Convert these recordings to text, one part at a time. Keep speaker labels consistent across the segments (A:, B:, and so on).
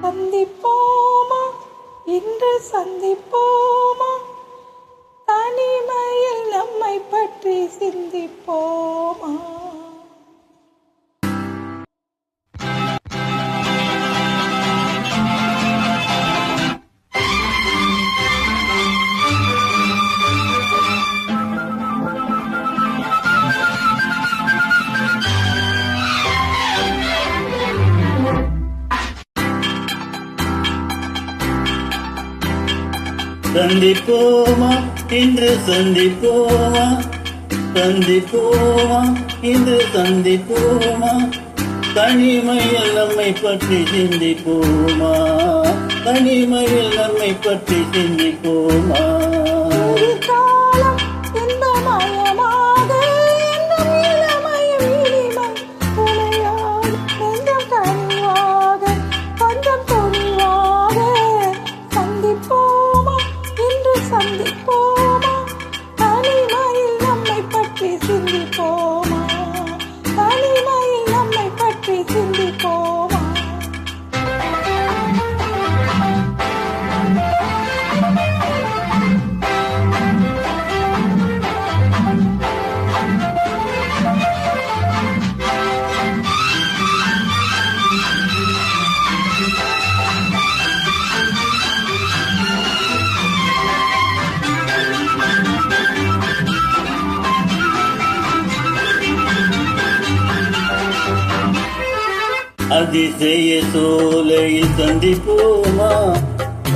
A: சந்திப்போமா இன்று சந்திப்போமா, தனிமையில் நம்மை பற்றி சிந்திப்போமா.
B: சந்திப்போமா இன்று சந்திப்போமா, சந்திப்போமா இன்று சந்திப்போமா, தனிமையில் நம்மை பற்றி சிந்திப்போமா, தனிமையில் நம்மை பற்றி சிந்திப்போமா.
A: சந்திப்போமா தனிமையில் நம்மை பற்றி சிந்திப்போமா, தனிமையில் நம்மை பற்றி சிந்திப்போமா.
B: அதிசய சோலையில் சந்திப்போமா,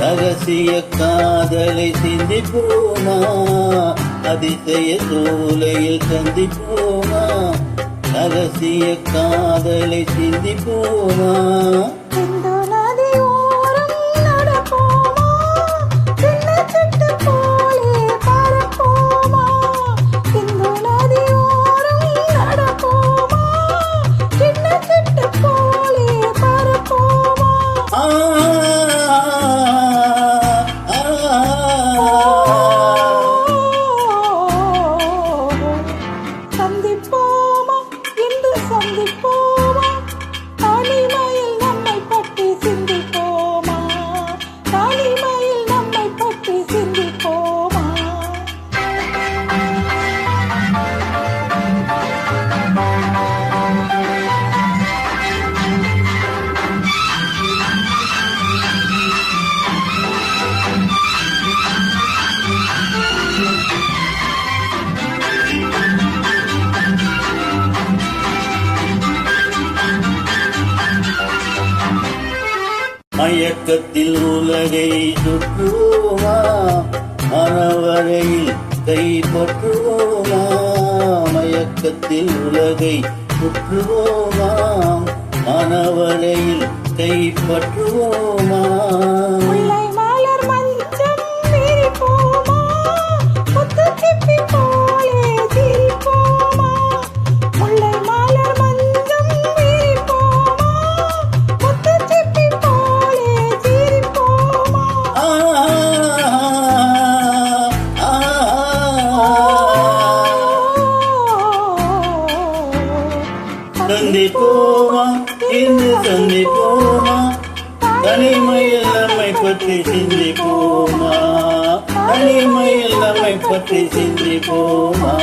B: ரகசிய காதலை சிந்திப்போமா, அதிசய சோலையில் சந்திப்போமா, ரகசிய காதலை சிந்திப்போமா.
A: சந்திப்போமா இன்று சந்திப்போமா, தனிமையில் நம்மை பற்றி சிந்திப்போமா, தனிமையில் நம்மை பற்றி சிந்திப்போமா.
B: மயக்கத்தில் உலகை சுற்றுவோமா, மனவரையில் கைப்பற்றுவோமா, மயக்கத்தில் உலகை சுற்றுவோமா, மனவரையில் கைப்பற்றுவோமா. சந்திப்போமா இன்று சந்திப்போமா, தனிமையில் நம்மை பற்றி சிந்திப்போமா, தனிமையில் நம்மை பற்றி சிந்திப்போமா.